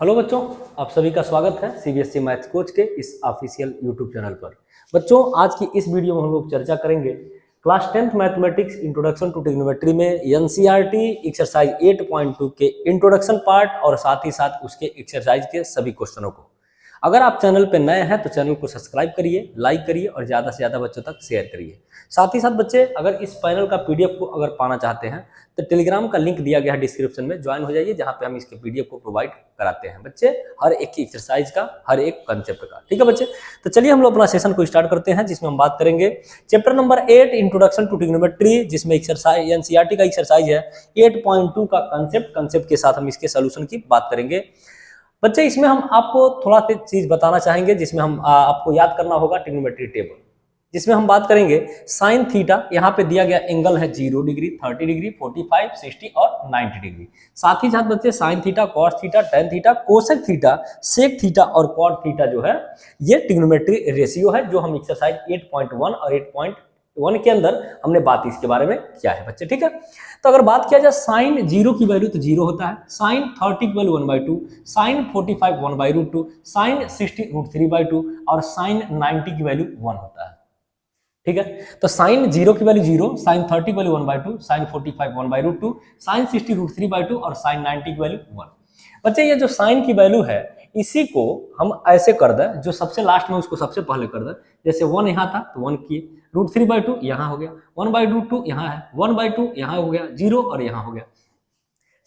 Hello बच्चों, आप सभी का स्वागत है सीबीएसई मैथ्स कोच के इस ऑफिशियल यूट्यूब चैनल पर। बच्चों, आज की इस वीडियो में हम लोग चर्चा करेंगे class 10th mathematics introduction to trigonometry में एनसीईआरटी एक्सरसाइज 8.2 के इंट्रोडक्शन पार्ट और साथ ही साथ उसके एक्सरसाइज के सभी क्वेश्चनों को। अगर आप चैनल पर नए हैं तो चैनल को सब्सक्राइब करिए, लाइक करिए और ज़्यादा से ज़्यादा बच्चों तक शेयर करिए। साथ ही साथ बच्चे, अगर इस पैनल का पीडीएफ को अगर पाना चाहते हैं तो टेलीग्राम का लिंक दिया गया है डिस्क्रिप्शन में, ज्वाइन हो जाइए, जहां पे हम इसके पीडीएफ को प्रोवाइड कराते हैं बच्चे, हर एक की एक्सरसाइज का, हर एक कंसेप्ट का। ठीक है बच्चे, तो चलिए हम लोग अपना सेशन को स्टार्ट करते हैं, जिसमें हम बात करेंगे chapter number 8 introduction to trigonometry, जिसमें एक्सरसाइज एनसीईआरटी का एक्सरसाइज है 8.2 का कंसेप्ट के साथ हम इसके सोल्यूशन की बात करेंगे। बच्चे, इसमें हम आपको थोड़ा सी चीज बताना चाहेंगे, जिसमें हम आपको याद करना होगा ट्रिग्नोमेट्री टेबल, जिसमें हम बात करेंगे साइन थीटा। यहाँ पे दिया गया एंगल है 0 डिग्री, 30 डिग्री, 45, 60 और 90 डिग्री। साथ ही साथ बच्चे sine theta, cos theta, tan theta, cosec theta, sec theta और कॉट थीटा जो है ये ट्रिग्नोमेट्री रेशियो है, जो हम एक्सरसाइज 8.1 और 8.1 के अंदर हमने बात इसके बारे में किया है बच्चे। ठीक है, तो अगर बात किया जाए साइन 0 की वैल्यू तो 0 होता है, साइन 30 की वैल्यू 1/2, साइन 45 1/√2, साइन 60 √3/2 और साइन 90 की वैल्यू 1 होता है। ठीक है, तो साइन 0 की वैल्यू 0, साइन 30 की वैल्यू 1/2, साइन 45 1/√2, साइन 60 √3/2 और साइन 90 की वैल्यू 1। बच्चे, ये जो साइन की वैल्यू है इसी को हम ऐसे कर दें, जो सबसे लास्ट में उसको सबसे पहले कर दें। जैसे 1 यहाँ था तो 1 किए, √3/2 यहाँ हो गया, 1/√2 यहाँ है, 1/2 यहाँ हो गया, 0 और यहाँ हो गया।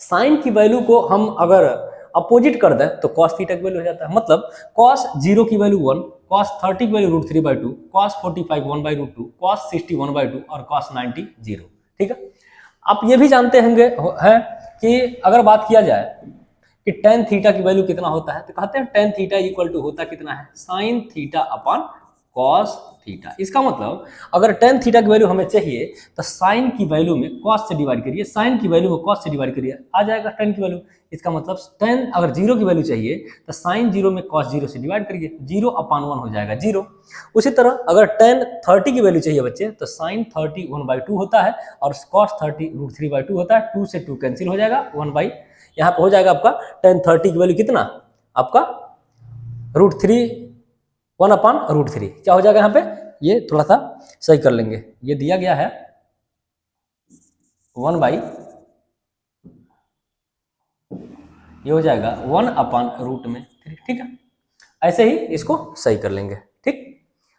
साइन की वैल्यू को हम अगर अपोजिट कर दें तो cos थीटा की वैल्यू हो जाता है। मतलब cos 0 की वैल्यू 1, cos 30 की वैल्यू √3/2, cos 45 1/√2, cos 60 1/2 और cos 90 0। ठीक है, आप ये भी जानते होंगे है कि अगर बात किया जाए कि टेन थीटा की वैल्यू कितना होता है, तो कहते हैं टेन थीटा इक्वल टू होता कितना है, sine theta upon cos theta. इसका मतलब अगर टेन थीटा की वैल्यू हमें चाहिए तो साइन की वैल्यू में कॉस से डिवाइड करिए, साइन की वैल्यू में कॉस से डिवाइड करिए, आ जाएगा टेन की वैल्यू। इसका मतलब टेन अगर 0 की वैल्यू चाहिए तो साइन 0 में कॉस 0 से डिवाइड करिए, 0/1 हो जाएगा 0। उसी तरह अगर टेन 30 की वैल्यू चाहिए बच्चे तो साइन 30 1/2 होता है और कॉस 30 √3/2 होता है। 2 से 2 कैंसिल हो जाएगा, 1 यहाँ पे हो जाएगा आपका टेन 30 की वैल्यू कितना, आपका √3, 1/√3 क्या हो जाएगा यहाँ पे, ये थोड़ा सा सही कर लेंगे, ये दिया गया है 1 ये हो जाएगा 1/√3। ठीक है, ऐसे ही इसको सही कर लेंगे। ठीक,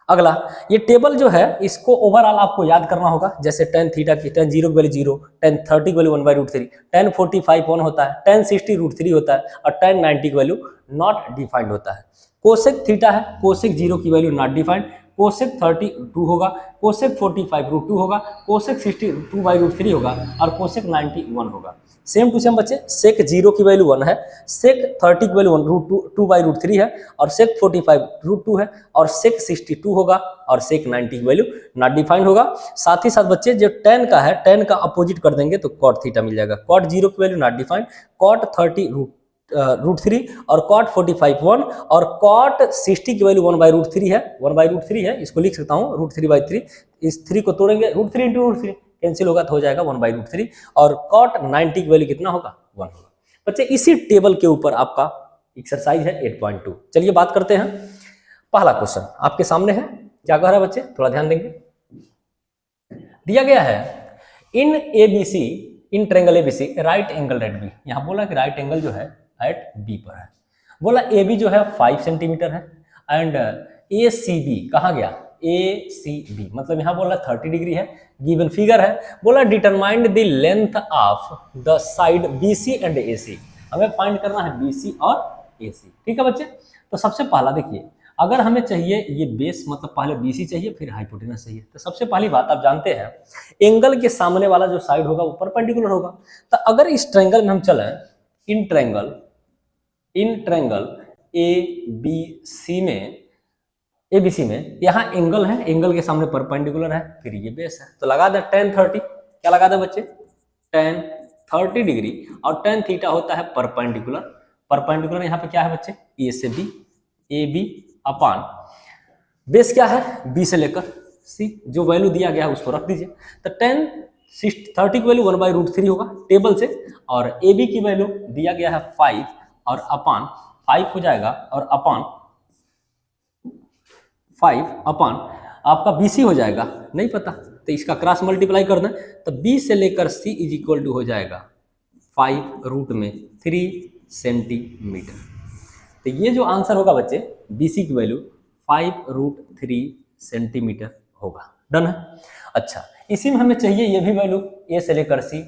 अगला ये टेबल जो है इसको ओवरऑल आपको याद करना होगा। जैसे टेन थीटा की, टेन 0 की वैल्यू 0, टेन 30 की वैल्यू 1/√3, टेन 45 1 होता है, टेन 60 √3 होता है और टेन 90 की वैल्यू नॉट डिफाइंड होता है। कोसेक थीटा है, कोसेक 0 की वैल्यू नॉट डिफाइंड, कोसेक 30 2 होगा, कोसेक 45 √2 होगा, कोसेक 60 2/√3 होगा और कोसेक 90 1 होगा। सेम टू सेम बच्चे, सेक 0 की वैल्यू 1 है, सेक 30 की वैल्यू 2/√3 है और सेक 45 √2 है और सेक 62 होगा और सेक 90 की वैल्यू नॉट डिफाइंड होगा। साथ ही साथ बच्चे जो टेन का है, टेन का अपोजिट कर देंगे तो कॉट थीटा मिल जाएगा। कॉट 0 की वैल्यू नॉट डिफाइंड, कॉट 30 √3 और कॉट 45 1 और कॉट 60 की वैल्यू 1/√3 है, 1/√3 है, इसको लिख सकता हूँ √3/3। इस 3 को तोड़ेंगे, √3 × √3 कैंसिल होगा तो हो जाएगा 1/√3 और कॉट 90 की वैल्यू कितना होगा, 1 होगा। बच्चे, इसी टेबल के ऊपर आपका एक्सरसाइज है 8.2। चलिए बात करते हैं। पहला क्वेश्चन आपके सामने है, क्या कह रहा है बच्चे, थोड़ा ध्यान देंगे। दिया गया है in ABC, in triangle ABC right angle at B. यहां बोला कि राइट एंगल जो है एट बी पर है। बोला ए बी जो है 5 सेंटीमीटर है एंड ए सी बी कहाँ गया, ए सी बी मतलब यहाँ बोला 30 डिग्री है। गिवन फिगर है, बोला determined the length of the side B C and A C. हमें फाइंड करना है बी सी और ए सी। ठीक है बच्चे, तो सबसे पहला देखिए, अगर हमें चाहिए ये बेस, मतलब पहले बी सी चाहिए फिर हाइपोटेनस चाहिए, तो सबसे पहली बात आप जानते हैं एंगल के सामने वाला जो साइड होगा वो परपेंडिकुलर होगा। तो अगर इस ट्रायंगल में हम चलें, in triangle A B C में, एबीसी में यहाँ एंगल है, एंगल के सामने परपेंडिकुलर है, फिर ये बेस है, तो लगा दे tan 30। क्या लगा दे बच्चे, tan 30 डिग्री और tan थीटा होता है परपेंडिकुलर। परपेंडिकुलर यहाँ पे क्या है बच्चे, ए से B, A B upon base क्या है, बी से लेकर सी, जो वैल्यू दिया गया है उसको रख दीजिए। तो tan 30 की वैल्यू 1/√3 होगा टेबल से, और ए बी की वैल्यू दिया गया है 5 और अपान 5 हो जाएगा, और अपान 5 अपान आपका BC हो जाएगा, नहीं पता तो इसका क्रॉस मल्टीप्लाई कर दें तो B से लेकर C इज इक्वल टू हो जाएगा 5 रूट में 3 सेंटीमीटर। तो ये जो आंसर होगा बच्चे BC की वैल्यू 5 रूट 3 सेंटीमीटर होगा। डन है। अच्छा, इसी में हमें चाहिए ये भी वैल्यू A से लेकर C।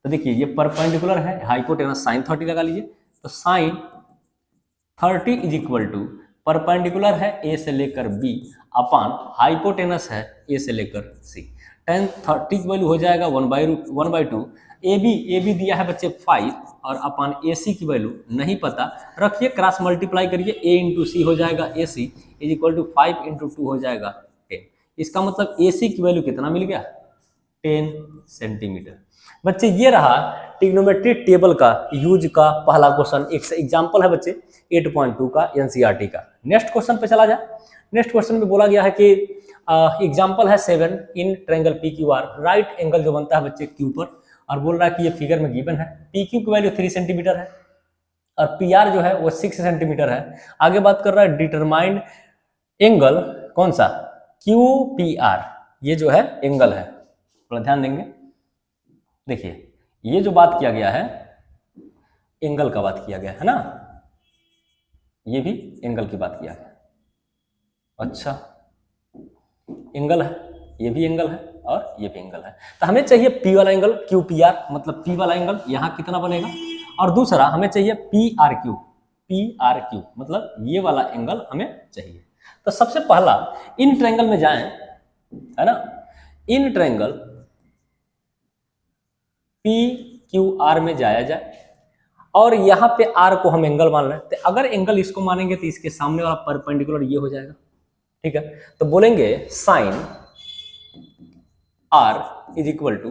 तो देखिए ये परपेंडिकुलर है, हाइपोटेनस साइन 30 लगा लीजिए, तो sine 30 is equal to perpendicular है A से लेकर B अपान हाइपोटेनस है A से लेकर C। tan 30 की वैल्यू हो जाएगा 1/2। ए बी दिया है बच्चे 5 और अपान AC की वैल्यू नहीं पता, रखिए क्रॉस मल्टीप्लाई करिए, A इंटू सी हो जाएगा AC is equal to 5 into 2 हो जाएगा 10। इसका मतलब AC की वैल्यू कितना मिल गया 10 सेंटीमीटर। बच्चे ये रहा ट्रिग्नोमेट्री टेबल का यूज का पहला क्वेश्चन, एक एग्जांपल है बच्चे 8.2 का एनसीईआरटी का। नेक्स्ट क्वेश्चन पे चला जाए। नेक्स्ट क्वेश्चन में बोला गया है कि एग्जांपल है 7 in triangle PQR, right angle जो बनता है बच्चे Q पर, और बोल रहा है कि ये फिगर में गिवन है PQ की वैल्यू 3 सेंटीमीटर है और PR जो है वो 6 सेंटीमीटर है। आगे बात कर रहा है डिटरमाइंड एंगल कौन सा QPR, ये जो है एंगल है, थोड़ा ध्यान देंगे। देखिए ये जो बात किया गया है एंगल का बात किया गया है ना, ये भी एंगल की बात किया है। अच्छा एंगल है, ये भी एंगल है और ये भी एंगल है, तो हमें चाहिए P वाला एंगल QPR, मतलब P वाला एंगल यहाँ कितना बनेगा, और दूसरा हमें चाहिए PRQ मतलब ये वाला एंगल हमें चाहिए। तो सबसे पहला इन ट्रायंगल में जाएं, है ना, इन ट्रायंगल PQR में जाया जाए और यहाँ पे R को हम एंगल मान रहे हैं, तो अगर एंगल इसको मानेंगे तो इसके सामने वाला परपेंडिकुलर ये हो जाएगा, ठीक है। तो बोलेंगे sine R is equal to,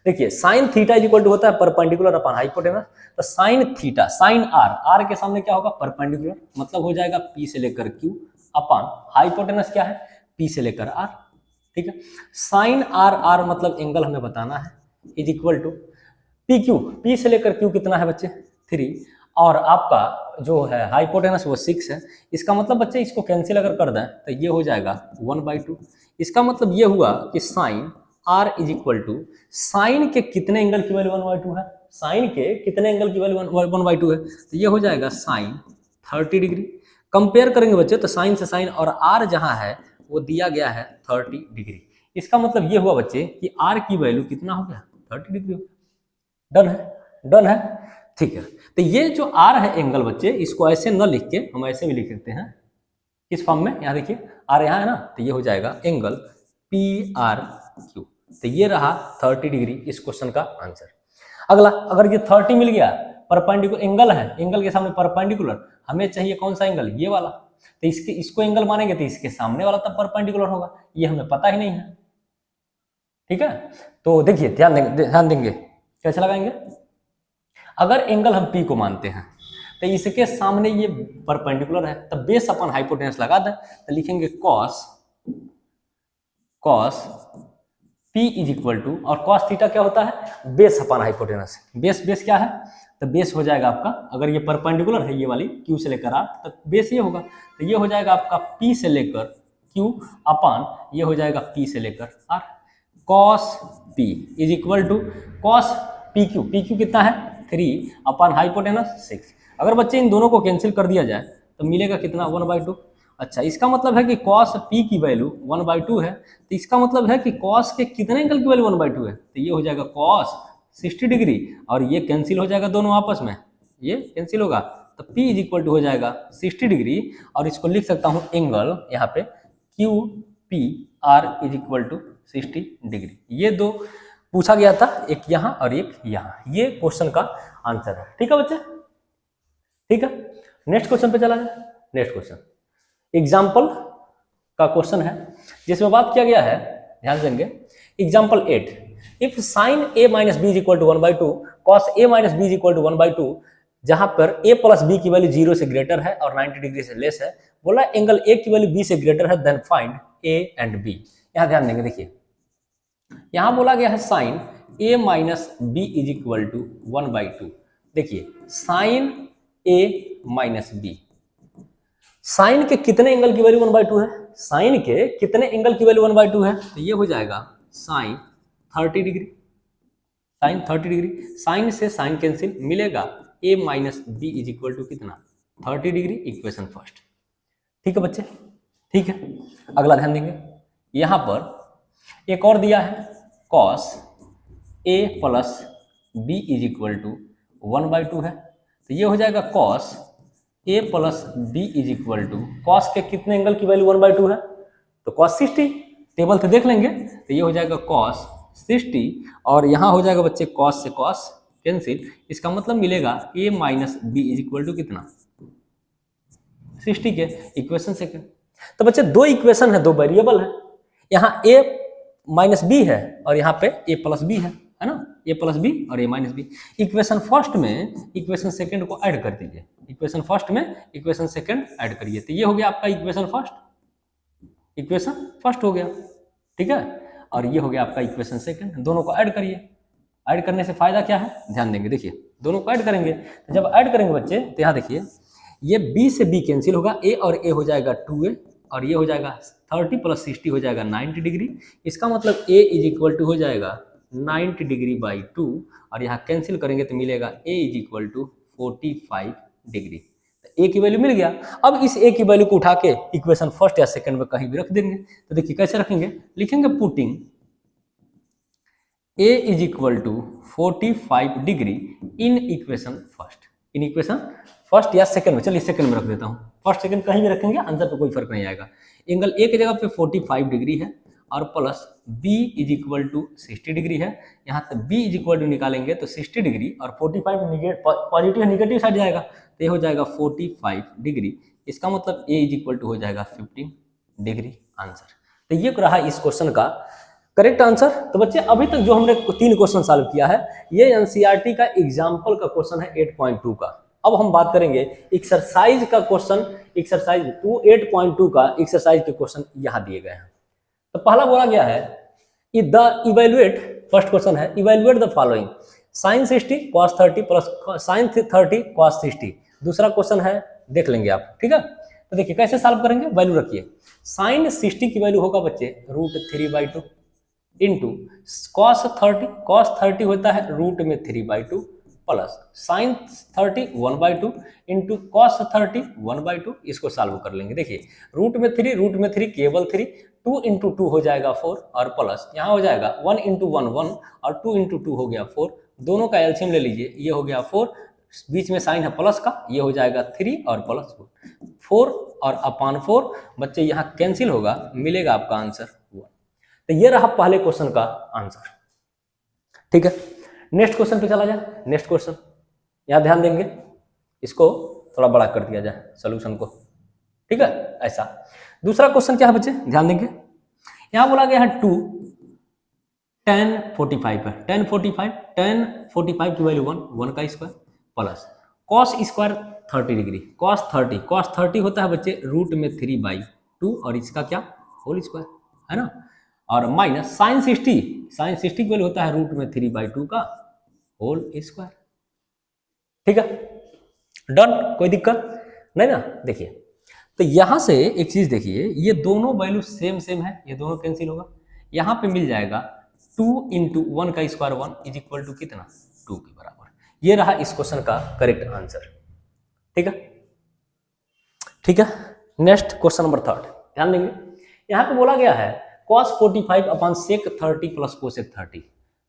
देखिए sine theta is equal to होता है परपेंडिकुलर अपॉन हाइपोटेनस, तो साइन थीटा साइन R के सामने क्या होगा परपेंडिकुलर, मतलब हो जाएगा P से लेकर Q अपॉन हाइपोटेनस क्या है P से लेकर R, ठीक है। साइन R मतलब एंगल हमें बताना है is equal to PQ, P से लेकर Q कितना है बच्चे 3, और आपका जो है हाइपोटेनस वो 6 है। इसका मतलब बच्चे इसको कैंसिल अगर कर दें तो ये हो जाएगा 1/2। इसका मतलब ये हुआ कि sine R is equal to sine के कितने एंगल की वैल्यू 1/2 है, साइन के कितने एंगल की वैल्यू 1/2 है, तो ये हो जाएगा साइन 30 डिग्री। कंपेयर करेंगे बच्चे तो साइन से साइन, और R जहां है वो दिया गया है 30 डिग्री। इसका मतलब ये हुआ बच्चे कि R की वैल्यू कितना हो गया 30 डिग्री हो गया। डन है, डन है, ठीक है। तो ये जो R है एंगल बच्चे, इसको ऐसे न लिख के हम ऐसे भी लिख सकते हैं, किस फॉर्म में, यहाँ देखिए R यहाँ है ना, तो ये हो जाएगा एंगल PRQ। तो ये रहा 30 डिग्री इस क्वेश्चन का आंसर। अगला, अगर ये 30 मिल गया, परपेंडिकुलर एंगल है, एंगल के सामने परपेंडिकुलर, हमें चाहिए कौन सा एंगल, ये वाला, तो इसको एंगल मानेंगे तो इसके सामने वाला तब परपेंडिकुलर होगा, ये हमें पता ही नहीं है, ठीक है। तो देखिए ध्यान देंगे कैसे लगाएंगे। अगर एंगल हम P को मानते हैं तो इसके सामने ये परपेंडिकुलर है, तो बेस अपन हाइपोटेनस लगा दें, तो लिखेंगे cos P is equal to, और cos थीटा क्या होता है बेस अपन हाइपोटेनस, बेस क्या है, तो बेस हो जाएगा आपका, अगर ये परपेंडिकुलर है ये वाली Q से लेकर R, तो बेस ये होगा, तो ये हो जाएगा आपका P से लेकर Q अपान ये हो जाएगा P से लेकर R। cos P is equal to cos PQ कितना है 3 अपान हाइपोटेनस 6। अगर बच्चे इन दोनों को कैंसिल कर दिया जाए तो मिलेगा कितना 1/2। अच्छा, इसका मतलब है कि cos P की वैल्यू 1/2 है, तो इसका मतलब है कि cos के कितने एंगल की वैल्यू 1/2 है, तो ये हो जाएगा cos 60 डिग्री, और ये कैंसिल हो जाएगा दोनों आपस में, ये कैंसिल होगा, तो P इज इक्वल टू हो जाएगा 60 डिग्री, और इसको लिख सकता हूँ एंगल यहाँ पे QPR is equal to 60 degree. ये दो पूछा गया था, एक यहाँ और एक यहाँ, ये क्वेश्चन का आंसर है, ठीक है बच्चे, ठीक है। नेक्स्ट क्वेश्चन पे चला जाए। नेक्स्ट क्वेश्चन एग्जाम्पल का क्वेश्चन है जिसमें बात किया गया है, ध्यान देंगे। Example 8, if sine A minus B is equal to 1/2 cos A minus B is equal to 1/2, जहां पर A प्लस बी की वैल्यू 0 से ग्रेटर है और 90 डिग्री से लेस है, बोला एंगल A की वैल्यू B से ग्रेटर है, then find A and B। यहाँ ध्यान देंगे, देखिए यहां बोला गया है sine A minus B is equal to 1/2। देखिए sine A minus B. Sine के कितने एंगल की वैल्यू 1/2 है? साइन के कितने एंगल की वैल्यू 1/2 है? तो ये हो जाएगा sine 30 degree. Sine 30 degree, sine से साइन कैंसिल, मिलेगा A minus B is equal to कितना? 30 डिग्री, इक्वेशन फर्स्ट। ठीक है बच्चे, ठीक है। अगला ध्यान देंगे, यहां पर एक और दिया है, cos A plus B is equal to 1/2 है। तो ये हो जाएगा cos A plus B is equal to, cos के कितने एंगल की वैल्यू 1/2 है? तो कॉस 60, टेबल से देख लेंगे। तो ये हो जाएगा कॉस 60 और यहाँ हो जाएगा बच्चे कॉस से कॉस कैंसिल, इसका मतलब मिलेगा A minus B is equal to कितना? 60 के इक्वेशन सेकंड। तो बच्चे दो इक्वेशन है, दो वेरिएबल है, यहाँ ए माइनस बी है और यहाँ पे ए प्लस बी है ना, ए प्लस बी और ए माइनस बी। इक्वेशन फर्स्ट में इक्वेशन सेकंड को ऐड कर दीजिए, इक्वेशन फर्स्ट में इक्वेशन सेकंड ऐड करिए। तो ये हो गया आपका इक्वेशन फर्स्ट, इक्वेशन फर्स्ट हो गया, ठीक है। और ये हो गया आपका इक्वेशन सेकंड, दोनों को ऐड करिए। ऐड करने से फायदा क्या है, ध्यान देंगे, देखिए दोनों को ऐड करेंगे। तो जब ऐड करेंगे बच्चे, तो यहाँ देखिए ये b से b कैंसिल होगा, a और a हो जाएगा 2a और ये हो जाएगा 30 प्लस 60 हो जाएगा 90 डिग्री। इसका मतलब a इज इक्वल टू हो जाएगा 90 डिग्री बाई 2 और यहाँ कैंसिल करेंगे तो मिलेगा a is equal to 45 degree. तो a की वैल्यू मिल गया। अब इस a की वैल्यू को उठा के इक्वेशन फर्स्ट या सेकंड में कहीं भी रख देंगे। तो देखिए कैसे रखेंगे, लिखेंगे putting a is equal to 45 degree in equation first, in equation first या सेकंड में, चलिए सेकंड में रख देता हूँ, फर्स्ट सेकंड कहीं भी रखेंगे आंसर पे कोई फर्क नहीं आएगा। एंगल ए की जगह पे 45 डिग्री है और plus b is equal to 60 degree है। यहाँ से b इज इक्वल टू निकालेंगे तो 60 डिग्री और 45 पॉजिटिव निगेटिव साइड जाएगा, तो ये हो जाएगा 45 डिग्री। इसका मतलब a इज इक्वल टू हो जाएगा 15 डिग्री आंसर। तो ये रहा इस क्वेश्चन का करेक्ट आंसर। तो बच्चे अभी तक जो हमने 3 क्वेश्चन सॉल्व किया है, ये एनसीईआरटी का एग्जाम्पल का क्वेश्चन है 8.2 का। अब हम बात करेंगे एक्सरसाइज का क्वेश्चन, एक्सरसाइज 8.2 का एक्सरसाइज के क्वेश्चन यहाँ दिए गए हैं। तो पहला बोला गया है द इवेल्युएट, फर्स्ट क्वेश्चन है evaluate the following sine 60 cos 30 plus sine 30 cos 60। दूसरा क्वेश्चन है, देख लेंगे आप, ठीक है। तो देखिए कैसे सॉल्व करेंगे, वैल्यू रखिए। साइन 60 की वैल्यू होगा बच्चे √3/2 इंटू कॉस 30, कॉस 30 होता है रूट में 3/2 प्लस साइन 30 1/2 इंटू कॉस 30 1/2। इसको सॉल्व कर लेंगे। देखिए रूट में 3 केवल 3, 2 इंटू 2 हो जाएगा 4 और प्लस यहाँ हो जाएगा 1 इंटू 1 1 और 2 इंटू 2 हो गया 4। दोनों का एलसीएम ले लीजिए, ये हो गया 4, बीच में साइन है प्लस का, ये हो जाएगा 3 और प्लस 4 और अपान 4 बच्चे यहाँ कैंसिल होगा, मिलेगा आपका आंसर 1। तो ये रहा पहले क्वेश्चन का आंसर, ठीक है। नेक्स्ट क्वेश्चन पे चला जाए। नेक्स्ट क्वेश्चन यहाँ ध्यान देंगे, इसको थोड़ा बड़ा कर दिया जाए सोल्यूशन को, ठीक है ऐसा। दूसरा क्वेश्चन क्या है बच्चे, ध्यान देंगे। यहाँ बोला गया है 2 tan 45 है, tan 45 की वैल्यू 1 का square plus cos square 30 degree, cos 30 होता है बच्चे रूट में 3/2 और इसका क्या होल स्क्वायर है ना, और माइनस साइन 60 की वैल्यू होता है रूट में 3/2 का होल स्क्वायर, ठीक है। डन, कोई दिक्कत नहीं ना। देखिए तो यहां से एक चीज देखिए, ये दोनों वैल्यू सेम है, ये दोनों कैंसिल होगा। यहां पे मिल जाएगा 2 इंटू 1 का स्क्वायर 1 इज इक्वल टू कितना 2 के बराबर। ये रहा इस क्वेश्चन का करेक्ट आंसर, ठीक है, ठीक है। नेक्स्ट क्वेश्चन नंबर 3 ध्यान देंगे। यहाँ पे बोला गया है cos 45 upon sec 30 plus cosec 30।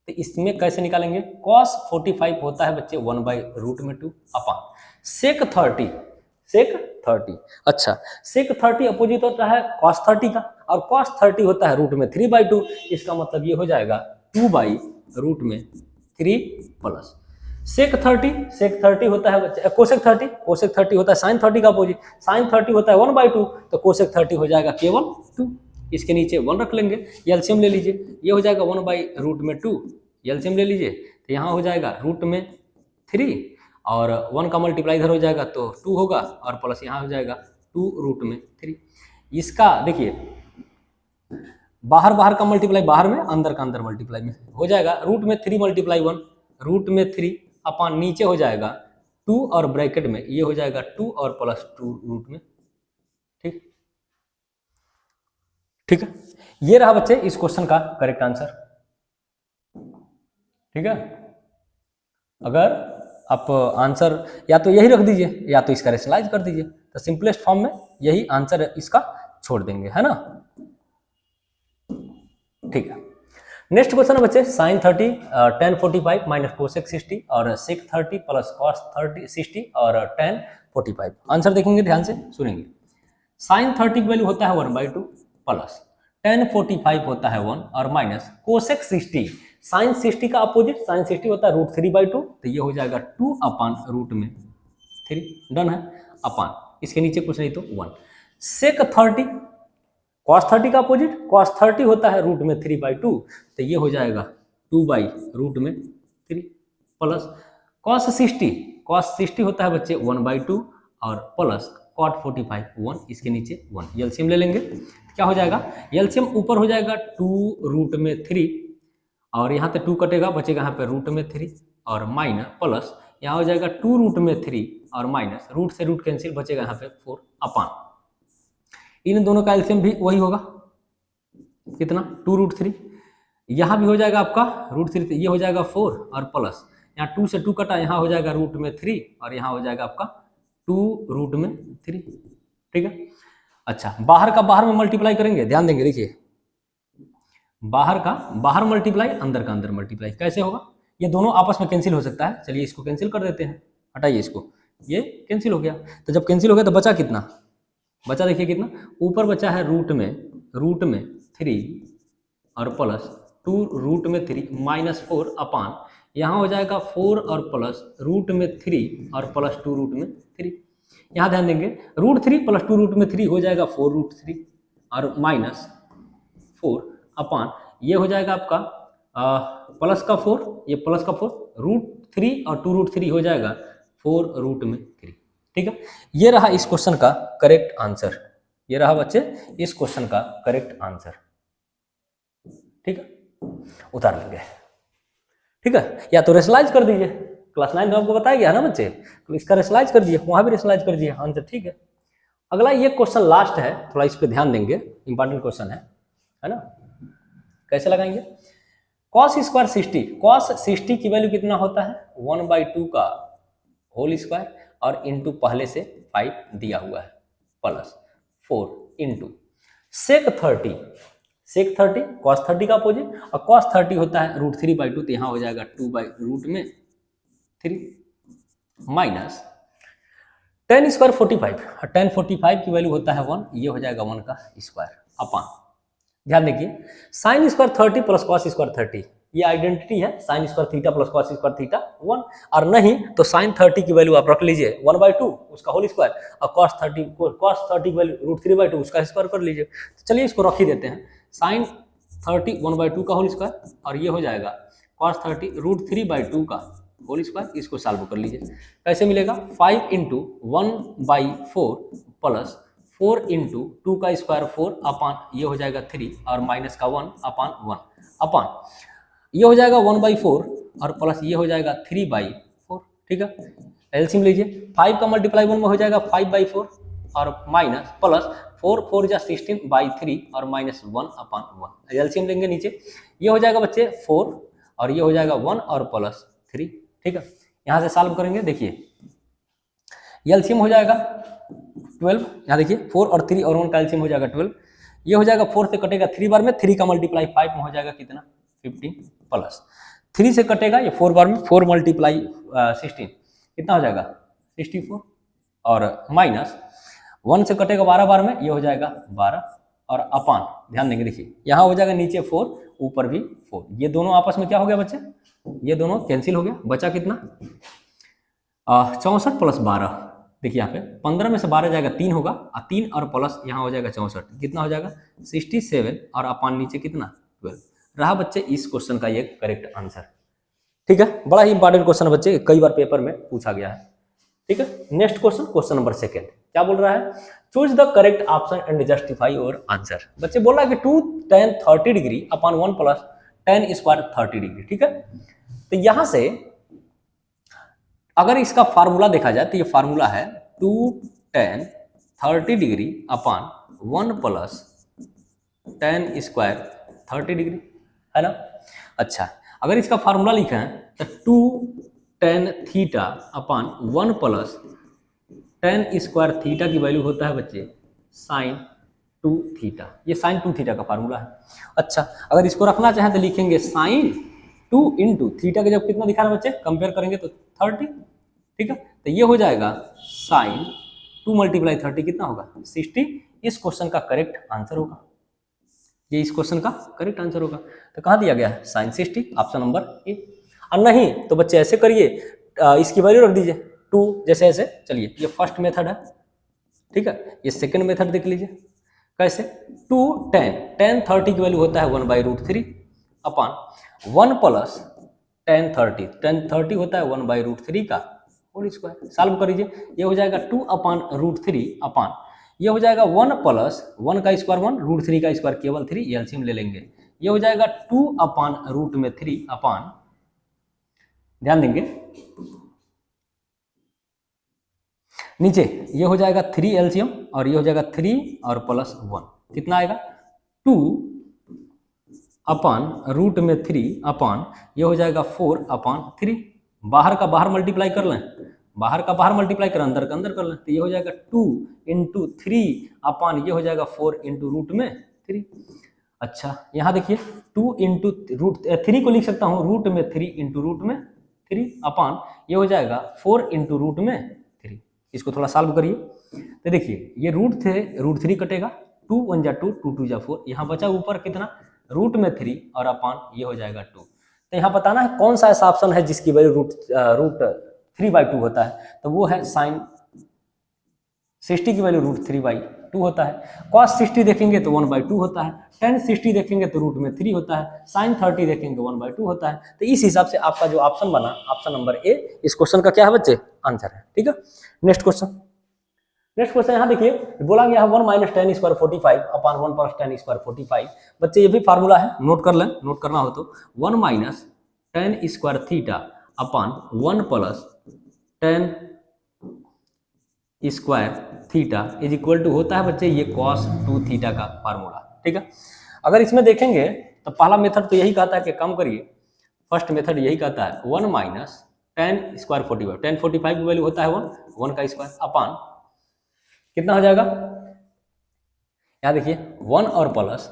तो इसमें कैसे निकालेंगे, cos 45 होता है बच्चे 1/√2 अपॉन sec 30, अच्छा sec 30 अपोजिट होता है cos 30 का और cos 30 होता है रूट में 3/2। इसका मतलब ये हो जाएगा 2/√3 प्लस sec 30 होता है बच्चे cosec 30 होता है sin 30 का अपोजिट, sin 30 होता है 1/2 तो cosec 30 हो जाएगा केवल 2। इसके नीचे 1 रख लेंगे, एलसीएम ले लीजिए, ये हो जाएगा 1/√2, एलसीएम ले लीजिए तो यहाँ हो जाएगा रूट में 3 और 1 का मल्टीप्लाई इधर हो जाएगा तो 2 होगा और प्लस यहाँ हो जाएगा 2√3। इसका देखिए बाहर का मल्टीप्लाई बाहर में, अंदर का अंदर मल्टीप्लाई में हो जाएगा रूट में 3 × 1 रूट में 3 अपॉन नीचे हो जाएगा 2 और ब्रैकेट में ये हो जाएगा 2 और प्लस 2 रूट में। ठीक ठीक है, ये रहा बच्चे इस क्वेश्चन का करेक्ट आंसर। ठीक है, अगर आप आंसर या तो यही रख दीजिए या तो इसका रेशनलाइज कर दीजिए, तो सिंपलेस्ट फॉर्म में यही आंसर इसका छोड़ देंगे, है ना। ठीक है, नेक्स्ट क्वेश्चन है बच्चे साइन 30 tan 45 माइनस कोसेक 60 और सेक 30 प्लस कॉस 30 60 और tan 45। आंसर देखेंगे, ध्यान से सुनेंगे। साइन 30 की वैल्यू होता है 1/2 प्लस tan 45 होता है 1 और माइनस कोसेक 60। साइन 60 का अपोजिट साइन 60 होता है √3/2, तो ये हो जाएगा 2 अपान √3। डन है, अपान इसके नीचे कुछ नहीं तो 1। सेक 30 cos 30 का अपोजिट cos 30 होता है √3/2, तो ये हो जाएगा 2/√3 प्लस cos 60 होता है बच्चे 1/2 और प्लस cot 45 1, इसके नीचे 1। एलसीएम ले लेंगे, क्या हो जाएगा, एलसीएम ऊपर हो जाएगा 2√3 और यहाँ पे 2 कटेगा, बचेगा यहाँ पे √3 और माइनस प्लस यहाँ हो जाएगा 2√3 और माइनस रूट से रूट कैंसिल, बचेगा यहाँ पे 4 अपान। इन दोनों का एलसीएम भी वही होगा, कितना 2√3। यहाँ भी हो जाएगा आपका √3, ये हो जाएगा 4 और प्लस यहाँ 2 से 2 कटा, यहाँ हो जाएगा √3 और यहाँ हो जाएगा आपका 2√3। ठीक है, अच्छा बाहर का बाहर में मल्टीप्लाई करेंगे, ध्यान देंगे, देखिए बाहर का बाहर मल्टीप्लाई, अंदर का अंदर मल्टीप्लाई। कैसे होगा, ये दोनों आपस में कैंसिल हो सकता है, चलिए इसको कैंसिल कर देते हैं, हटाइए इसको, ये कैंसिल हो गया। तो जब कैंसिल हो गया तो बचा कितना, बचा देखिए कितना, ऊपर बचा है √3 और प्लस 2√3 माइनस 4 अपान, यहाँ हो जाएगा 4 और प्लस √3 और प्लस 2√3। यहाँ ध्यान देंगे √3 प्लस 2√3 हो जाएगा 4√3 और माइनस 4 अपान, ये हो जाएगा आपका प्लस का 4, ये प्लस का 4, √3 और 2√3 हो जाएगा 4√3। ठीक है, ये रहा इस क्वेश्चन का करेक्ट आंसर, ये रहा बच्चे इस क्वेश्चन का करेक्ट आंसर। ठीक है, उतार लेंगे। ठीक है, या तो रेशनलाइज कर दीजिए, क्लास 9 में आपको बताया गया है ना बच्चे, तो इसका रेशनलाइज कर दीजिए, वहां भी रेशनलाइज कर दीजिए आंसर। ठीक है, अगला ये क्वेश्चन लास्ट है, थोड़ा इस पे ध्यान देंगे, इंपॉर्टेंट क्वेश्चन है ना। कैसे लगाएंगे, cos स्क्वायर 60, cos 60 की वैल्यू कितना होता है 1/2 का होल स्क्वायर और इंटू पहले से 5 दिया हुआ है प्लस 4 इंटू सेक 30 cos 30 का अपोजिट और cos 30 होता है √3/2, तो यहाँ हो जाएगा 2/√3 माइनस tan स्क्वायर 45 और tan 45 की वैल्यू होता है 1, ये हो जाएगा 1 का स्क्वायर अपान। ध्यान देखिए sine square 30 plus cos square 30, ये आइडेंटिटी है, sine square theta plus cos square theta 1, और नहीं तो साइन 30 की वैल्यू आप रख लीजिए 1/2 उसका होल स्क्वायर और cos 30 की वैल्यू √3/2 उसका स्क्वायर कर लीजिए। तो चलिए इसको रख ही देते हैं, साइन 30 1/2 का होल स्क्वायर और ये हो जाएगा cos 30 √3/2 का होल स्क्वायर, इसको सॉल्व कर लीजिए। कैसे मिलेगा, 5 × 1/4 प्लस 4 × 2 का स्क्वायर 4 अपान, ये हो जाएगा 3 और माइनस का 1 अपान 1 अपान, ये हो जाएगा 1/4 और प्लस ये हो जाएगा 3/4। ठीक है, एलसीएम लीजिए, 5 का मल्टीप्लाई 1 में हो जाएगा 5/4 और माइनस प्लस 4 4 जा 16/3 और माइनस 1 अपान 1। एलसीएम लेंगे नीचे, ये हो जाएगा बच्चे 4 और ये हो जाएगा 1 और प्लस 3। ठीक है, यहाँ से सॉल्व करेंगे, देखिए एलसीएम हो जाएगा 12, यहाँ देखिए 4 और 3 और 1 का एलसीएम हो जाएगा 12, ये हो जाएगा 4 से कटेगा 3 बार में, 3 का मल्टीप्लाई 5 में हो जाएगा कितना 15 प्लस 3 से कटेगा ये 4 बार में, 4 मल्टीप्लाई 16 कितना हो जाएगा 64 और माइनस 1 से कटेगा 12 बार में, ये हो जाएगा 12 और अपान, ध्यान देंगे देखिए यहाँ हो जाएगा नीचे 4 ऊपर भी 4, ये दोनों आपस में क्या हो गया बच्चे, ये दोनों कैंसिल हो गया, बचा कितना 64 प्लस 12, देखिए यहाँ पे 15 में से 12 जाएगा 3 होगा और 3 और प्लस यहाँ हो जाएगा 64, कितना हो जाएगा 67 और अपान नीचे कितना 12, रहा बच्चे इस क्वेश्चन का ये करेक्ट आंसर। ठीक है, बड़ा ही इंपॉर्टेंट क्वेश्चन है बच्चे, कई बार पेपर में पूछा गया है। ठीक है, नेक्स्ट क्वेश्चन, क्वेश्चन नंबर 2 क्या बोल रहा है, choose the correct option and justify your answer. बच्चे बोल रहा है कि 2 tan 30 डिग्री अपान 1 प्लस tan स्क्वायर 30 डिग्री। ठीक है, तो यहां से अगर इसका फार्मूला देखा जाए तो ये फार्मूला है 2 tan 30 डिग्री अपान 1 प्लस tan स्क्वायर 30 डिग्री, है ना। अच्छा, अगर इसका फार्मूला लिखे हैं तो 2 tan theta upon 1 plus tan square theta की वैल्यू होता है बच्चे साइन 2 थीटा। ये साइन 2 थीटा का फार्मूला है। अच्छा, अगर इसको रखना चाहें तो लिखेंगे साइन 2 इंटू थीटा के जब कितना दिखा रहा है बच्चे, कंपेयर करेंगे तो 30, ठीक है। तो ये हो जाएगा साइन 2 मल्टीप्लाई 30 कितना होगा 60। इस क्वेश्चन का करेक्ट आंसर होगा, ये इस क्वेश्चन का करेक्ट आंसर होगा। तो कहाँ दिया गया है साइन 60, ऑप्शन नंबर ए। और नहीं तो बच्चे ऐसे करिए, इसकी वैल्यू रख दीजिए 2 जैसे ऐसे। चलिए ये फर्स्ट मेथड है, ठीक है। ये सेकंड मेथड देख लीजिए कैसे, 2 tan 30 की वैल्यू होता है 1/√3 अपान 1 प्लस tan 30 होता है 1/√3 का होल स्क्वायर। सॉल्व कर लीजिए, ये हो जाएगा 2/√3 अपान ये हो जाएगा 1 प्लस 1 का स्क्वायर 1, √3 का स्क्वायर केवल 3, ये एलसीएम ले लेंगे। ये हो जाएगा 2/√3 अपान, ध्यान देंगे नीचे ये हो जाएगा 3 एलसीएम और ये हो जाएगा 3 और प्लस 1 कितना आएगा 2/√3 अपान ये हो जाएगा 4/3। बाहर का बाहर मल्टीप्लाई कर लें, बाहर का बाहर मल्टीप्लाई करें, अंदर का अंदर कर लें, तो ये हो जाएगा 2 इंटू 3 अपान ये हो जाएगा 4 इंटू √3। अच्छा यहाँ देखिए 2 इंटू √3 को लिख सकता हूँ √3 इंटू √3 अपान ये हो जाएगा 4 इंटू √3। इसको थोड़ा सॉल्व करिए तो देखिए ये √3 कटेगा, 2 1 जा 2, 2 2 जा 4, यहाँ बचा ऊपर कितना √3 और अपान ये हो जाएगा 2। तो यहाँ बताना है कौन सा ऐसा ऑप्शन है जिसकी वैल्यू √3/2 होता है, तो वो है साइन 60 की वैल्यू √3/2 होता है। cos 60 देखेंगे तो 1/2 होता है, tan 60 देखेंगे तो √3 होता है, sin 30 देखेंगे 1/2 होता है। तो इस हिसाब से आपका जो ऑप्शन बना ऑप्शन नंबर ए इस क्वेश्चन का क्या है बच्चे आंसर है, ठीक है। नेक्स्ट क्वेश्चन यहाँ देखिए बोला गया है 1 माइनस tan स्क्वायर 45 अपान 1 प्लस tan स्क्वायर 45। बच्चे ये भी फार्मूला है, नोट कर लें, नोट करना हो तो 1 minus tan square theta upon 1 plus tan square theta is equal to होता है बच्चे ये cos 2 थीटा का फार्मूला, ठीक है। अगर इसमें देखेंगे तो पहला मेथड तो यही कहता है कि कम करिए, फर्स्ट मेथड यही कहता है 1 माइनस tan स्क्वायर 45, tan 45 की वैल्यू होता है 1 का स्क्वायर अपान कितना हो जाएगा, यहाँ देखिए 1 और प्लस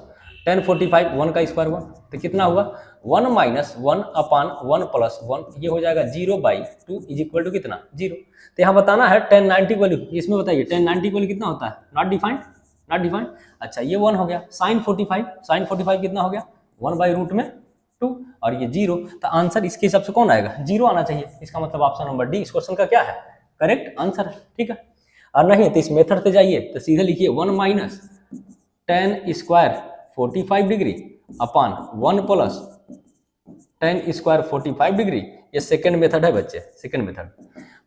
tan 45 1 का स्क्वायर 1, तो कितना हुआ 1 माइनस 1 अपान 1 प्लस 1, ये हो जाएगा 0/2 इज इक्वल टू कितना 0। तो यहाँ बताना है tan 90 वैल्यू, इसमें बताइए tan 90 वैल्यू कितना होता है, नॉट डिफाइंड। अच्छा ये 1 हो गया, sin 45 कितना हो गया 1/√2 और ये 0। तो आंसर इसके हिसाब से कौन आएगा 0 आना चाहिए। इसका मतलब ऑप्शन नंबर डी इस क्वेश्चन का क्या है करेक्ट आंसर है, ठीक है। और नहीं तो इस मेथड से जाइए तो सीधे लिखिए 1 माइनस tan स्क्वायर 45 डिग्री अपान 1 प्लस tan स्क्वायर 45 डिग्री, ये सेकंड मेथड है बच्चे, सेकंड मेथड।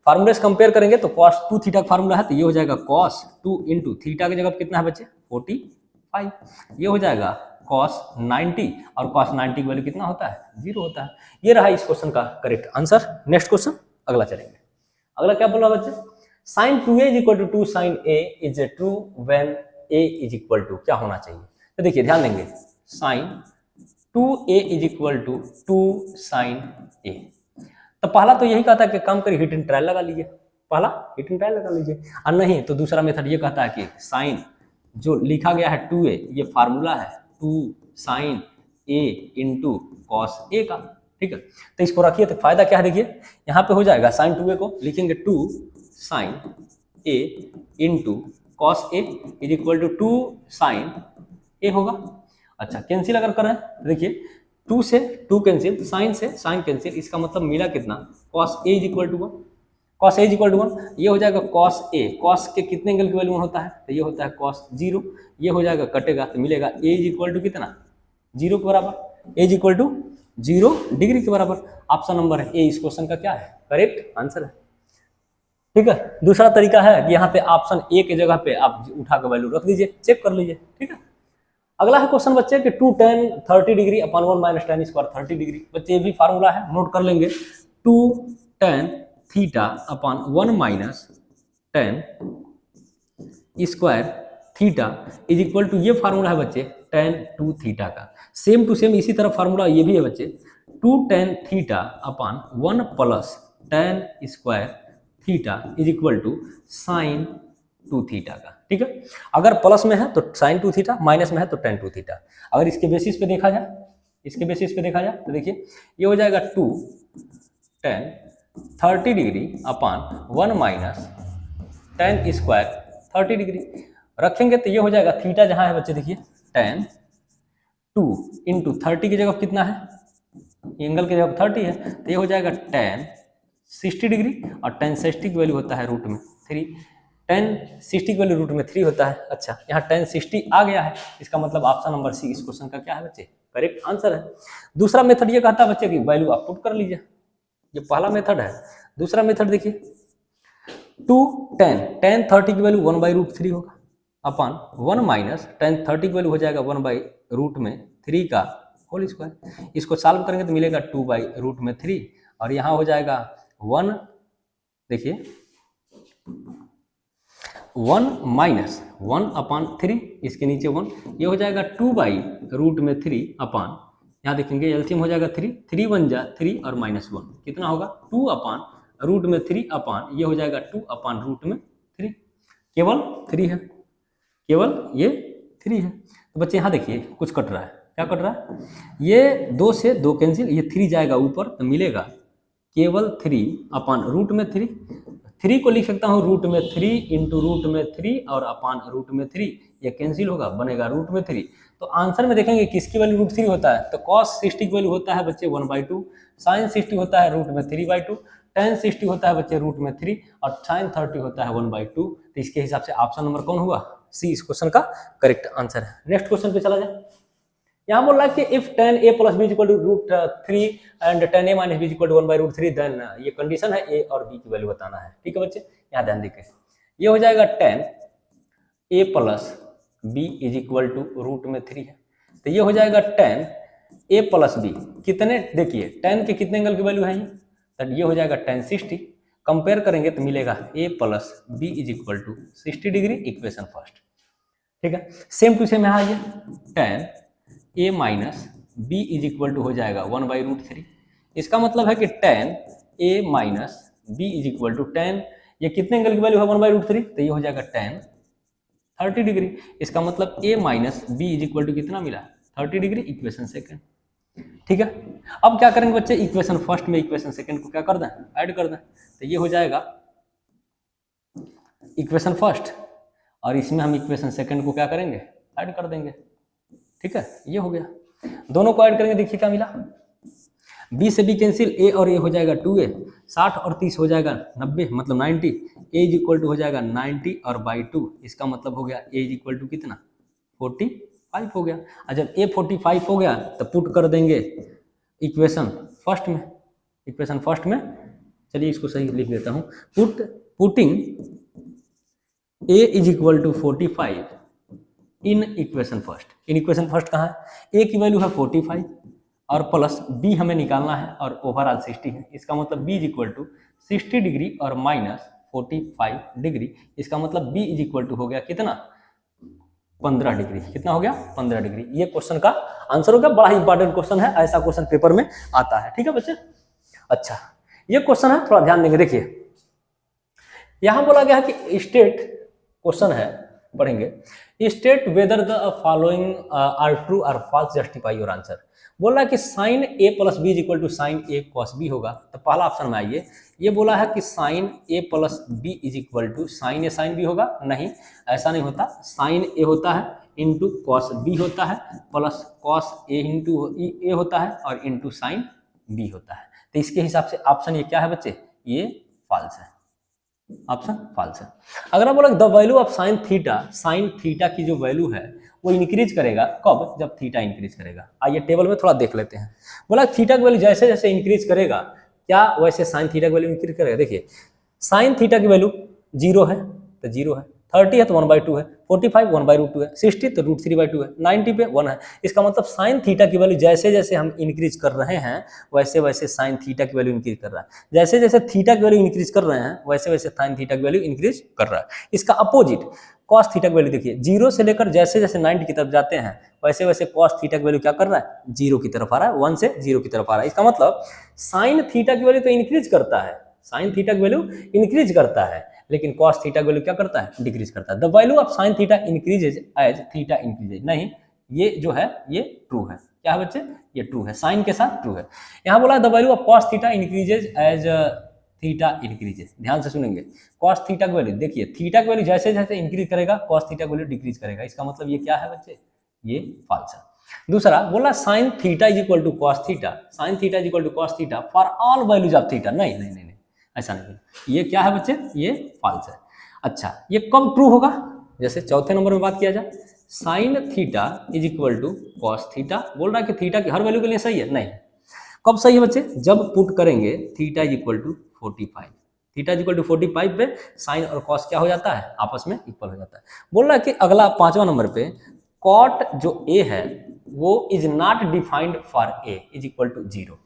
फार्मूले से कंपेयर करेंगे तो cos 2 थीटा का फार्मूला है, तो ये हो जाएगा cos 2 इंटू थीटा की जगह कितना है बच्चे 45, ये हो जाएगा cos 90 और cos 90 की वैल्यू कितना होता है 0 होता है। ये रहा इस क्वेश्चन का करेक्ट आंसर। नेक्स्ट क्वेश्चन अगला चलेंगे, अगला क्या बोल रहा बच्चे sin 2a is equal to 2 sin a is true when a is equal to क्या होना चाहिए। तो देखिए ध्यान देंगे sin 2a is equal to 2 sin a, तो पहला तो यही कहता है कि काम करिए हिट एंड ट्रायल लगा लीजिए, पहला हिट एंड ट्रायल लगा लीजिए। और नहीं तो दूसरा मेथड ये कहता है कि साइन जो लिखा गया है 2a ये फार्मूला है 2 sin a into cos a का, ठीक है। तो इसको रखिए तो फायदा क्या है देखिए यहाँ पे हो जाएगा sin 2a को लिखेंगे 2 sin a into cos a is equal to 2 sin a होगा। अच्छा कैंसिल अगर करें देखिए 2 से 2 कैंसिल, साइन से साइन कैंसिल, इसका मतलब मिला कितना cos a is equal to 1, cos a is equal to 1, ये हो जाएगा cos a, cos के कितने एंगल की वैल्यू 1 होता है तो ये होता है cos 0, ये हो जाएगा कटेगा तो मिलेगा a इज इक्वल टू कितना 0 के बराबर, a is equal to 0 degree के बराबर। ऑप्शन नंबर है ए इस क्वेश्चन का क्या है करेक्ट आंसर है, ठीक है। दूसरा तरीका है कि यहाँ पे ऑप्शन ए के जगह पे आप उठा के वैल्यू रख दीजिए, चेक कर लीजिए, ठीक है। अगला है क्वेश्चन बच्चे कि 2 tan 30 डिग्री अपान 1 माइनस tan स्क्वायर 30 डिग्री, बच्चे ये भी फार्मूला है, नोट कर लेंगे 2 tan theta upon 1 minus tan square theta is equal to, ये फार्मूला है बच्चे टेन टू थीटा का। सेम टू सेम इसी तरह फार्मूला ये भी है बच्चे, two tan theta upon 1 plus tan square theta is equal to sine two theta का। ठीक है, अगर प्लस में है तो साइन टू थीटा, माइनस में है तो टेन टू थीटा। अगर इसके बेसिस पे देखा जाए, इसके बेसिस पे देखा जाए तो देखिए ये हो जाएगा two tan 30 degree upon 1 minus tan square 30 degree रखेंगे तो ये हो जाएगा, थीटा जहां है बच्चे देखिए टेन टू इंटू 30 की जगह कितना है, एंगल की जगह 30 है, तो ये हो जाएगा टेन 60 डिग्री, और टेन 60 की वैल्यू होता है रूट में 3, टेन 60 की वैल्यू रूट में 3 होता है। अच्छा, यहाँ टेन 60 आ गया है, इसका मतलब ऑप्शन नंबर सी इस क्वेश्चन का क्या है बच्चे, करेक्ट आंसर है। दूसरा मेथड ये कहता है बच्चे की वैल्यू आप पुट कर लीजिए, ये पहला मेथड है। दूसरा मेथड देखिए, टू टेन 30 की वैल्यू 1/√3 होगा अपॉन 1 माइनस टेन 30 की वैल्यू हो जाएगा 1/√3 का होल स्क्वायर। इसको सॉल्व करेंगे तो मिलेगा 2/√3, और यहाँ हो जाएगा 1, देखिए 1 माइनस 1 अपॉन 3, इसके नीचे 1, ये हो जाएगा 2/√3 अपॉन, यहाँ देखेंगे एलसीएम हो जाएगा 3, 3 1 जा 3 और -1 कितना होगा 2 अपॉन √3 अपॉन, ये हो जाएगा 2 अपॉन √3, केवल 3 है, केवल ये 3 है। तो बच्चे यहाँ देखिए कुछ कट रहा है, क्या कट रहा है, ये 2 से 2 कैंसिल, ये 3 जाएगा ऊपर तो मिलेगा केवल 3 अपॉन √3, 3 को लिख सकता हूँ रूट में 3 इंटू √3 और अपॉन √3, ये कैंसिल होगा बनेगा √3। तो आंसर में देखेंगे किसकी वैल्यू √3 होता है, तो cos 60 की वैल्यू होता है बच्चे 1/2, sin 60 होता है √3/2, tan 60 होता है बच्चे √3 और sin 30 होता है 1/2। तो इसके हिसाब से ऑप्शन नंबर कौन हुआ, सी इस क्वेश्चन का करेक्ट आंसर है। नेक्स्ट क्वेश्चन पे चला जाए, यहाँ बोल रहा है कि if tan a plus b equal to √3 and tan a minus b equal to 1/√3, then ये कंडीशन है a और b की वैल्यू बताना है। ठीक है बच्चे, यहाँ ध्यान देखिए, ये हो जाएगा tan a plus b is equal to √3 है, तो ये हो जाएगा tan a प्लस b कितने, देखिए tan के कितने एंगल की वैल्यू है, तो ये हो जाएगा tan 60, कंपेयर करेंगे तो मिलेगा a plus b is equal to 60 degree, equation first. ठीक है, सेम टू सेम यहाँ आइए, tan a minus B is equal to हो जाएगा 1/√3, इसका मतलब है कि tan a minus B is equal to tan, ये कितने एंगल की वैल्यू है 1/√3, तो ये हो जाएगा tan 30 डिग्री, इसका मतलब a minus B is equal to कितना मिला 30 डिग्री, इक्वेशन सेकंड। ठीक है, अब क्या करेंगे बच्चे, इक्वेशन फर्स्ट में इक्वेशन सेकंड को क्या कर दें, ऐड कर दें, तो ये हो जाएगा इक्वेशन फर्स्ट, और इसमें हम इक्वेशन सेकंड को क्या करेंगे, ऐड कर देंगे। ठीक है, ये हो गया, दोनों को ऐड करेंगे, देखिए क्या मिला, b से b कैंसिल, a और a हो जाएगा 2a, 60 और 30 हो जाएगा 90 मतलब 90, a इज इक्वल टू हो जाएगा 90 और बाई 2, इसका मतलब हो गया a इज इक्वल टू कितना 45 हो गया। और जब a 45 हो गया तो पुट कर देंगे इक्वेशन फर्स्ट में, इक्वेशन फर्स्ट में, चलिए इसको सही लिख देता हूँ, putting a is equal to 45 in equation first. In equation first कहाँ है, a की वैल्यू है 45 और प्लस b हमें निकालना है और ओवरऑल 60 है, इसका मतलब b is equal to 60 degree और माइनस 45 डिग्री, इसका मतलब b इज इक्वल टू हो गया कितना 15 डिग्री, कितना हो गया 15 डिग्री। ये क्वेश्चन का आंसर हो गया, बड़ा ही इंपॉर्टेंट क्वेश्चन है, ऐसा क्वेश्चन पेपर में आता है। ठीक है बच्चे, अच्छा ये क्वेश्चन है, थोड़ा ध्यान देंगे, देखिए यहां बोला गया है कि स्टेट, क्वेश्चन है पढ़ेंगे, state whether the following are true और फॉल्स, जस्टिफाई योर आंसर। बोल रहा है कि sine a plus B is equal to sine a cos b होगा, तो पहला ऑप्शन में आइए, ये बोला है कि sine a plus B is equal to sine a sine b होगा, नहीं ऐसा नहीं होता, साइन a होता है इंटू कॉस b होता है plus cos a into a होता है और इंटू साइन b होता है। तो इसके हिसाब से ऑप्शन ये क्या है बच्चे, ये फॉल्स है, ऑप्शन फॉल्स है। अगर आप बोला the value of sine theta की जो वैल्यू है वो इंक्रीज करेगा, कब, जब थीटा इंक्रीज करेगा। आइए टेबल में थोड़ा देख लेते हैं, बोला थीटा की वैल्यू जैसे जैसे इंक्रीज करेगा, क्या वैसे साइन थीटा की वैल्यू इंक्रीज करेगा। देखिए साइन थीटा की वैल्यू 0 है तो 0 है, 30 है तो 1/2 है, 45 1/√2 है, 60 तो √3/2 है, 90 पे 1 है। इसका मतलब साइन थीटा की वैल्यू जैसे जैसे हम इंक्रीज कर रहे हैं वैसे वैसे साइन थीटा की वैल्यू इंक्रीज कर रहा है, जैसे जैसे थीटा की वैल्यू इंक्रीज कर रहे हैं वैसे वैसे साइन थीटा की वैल्यू इंक्रीज कर रहा है। इसका अपोजिट कॉस थीटा की वैल्यू देखिए, 0 से लेकर जैसे जैसे 90 की तरफ जाते हैं वैसे वैसे कॉस थीटा की वैल्यू क्या कर रहा है, 0 की तरफ आ रहा है, 1 से 0 की तरफ आ रहा है। इसका मतलब साइन थीटा की वैल्यू तो इंक्रीज करता है, साइन थीटा की वैल्यू इंक्रीज करता है, लेकिन कॉस थीटा की वैल्यू क्या करता है, डिक्रीज करता है। The value of sine theta increases as theta increases, नहीं ये जो है ये ट्रू है, क्या है बच्चे, ये ट्रू है, साइन के साथ ट्रू है। यहाँ बोला the value of cos theta increases as theta increases, ध्यान से सुनेंगे, कॉस थीटा की वैल्यू देखिए, थीटा की वैल्यू जैसे जैसे इंक्रीज करेगा कॉस थीटा की वैल्यू डिक्रीज करेगा। इसका मतलब ये क्या है बच्चे, ये फॉल्स है। दूसरा बोला sine theta is equal to cos theta, sine theta is equal to cos theta for all values of theta, नहीं नहीं नहीं, ऐसा नहीं, ये क्या है बच्चे, ये फॉल्स है। अच्छा ये कब ट्रू होगा, जैसे चौथे नंबर में बात किया जाए, sine theta is equal to cos theta, बोल रहा है कि थीटा की हर वैल्यू के लिए सही है, नहीं, कब सही है बच्चे, जब पुट करेंगे theta is equal to 45, theta is equal to 45 पे साइन और कॉस क्या हो जाता है, आपस में इक्वल हो जाता है। बोल रहा है कि अगला 5वां नंबर पे कॉट जो ए है वो is not defined for A is equal to 0,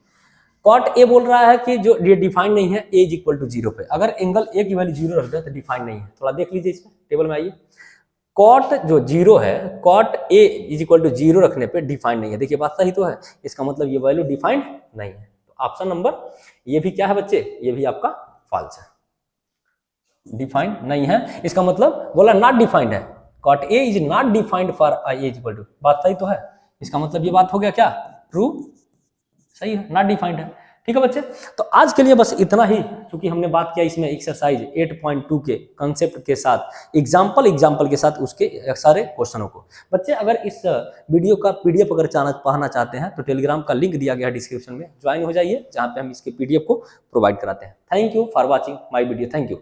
cot A बोल रहा है कि जो डिफाइंड नहीं है ए इज इक्वल टू 0 पे, अगर एंगल ए की वैल्यू 0 रख दे तो डिफाइंड नहीं है। थोड़ा देख लीजिए इसमें टेबल में आइए, कॉट जो 0 है, cot A is equal to 0 रखने पे डिफाइंड नहीं है, देखिए बात सही तो है, इसका मतलब ये वैल्यू डिफाइंड नहीं है। तो ऑप्शन नंबर ये भी क्या है बच्चे, ये भी आपका फॉल्स है, डिफाइंड नहीं है। इसका मतलब बोला नॉट डिफाइंड है, cot A is not defined for I A is equal to, बात सही तो है, इसका मतलब ये बात हो गया क्या, ट्रू, सही है, नॉट डिफाइंड है। ठीक है बच्चे, तो आज के लिए बस इतना ही, क्योंकि हमने बात किया इसमें एक्सरसाइज 8.2 के कंसेप्ट के साथ एग्जाम्पल के साथ उसके सारे क्वेश्चनों को। बच्चे अगर इस वीडियो का पीडीएफ अगर पढ़ना चाहते हैं तो टेलीग्राम का लिंक दिया गया है डिस्क्रिप्शन में, ज्वाइन हो जाइए, जहाँ पे हम इसके पीडीएफ को प्रोवाइड कराते हैं। Thank you for watching my video, thank you.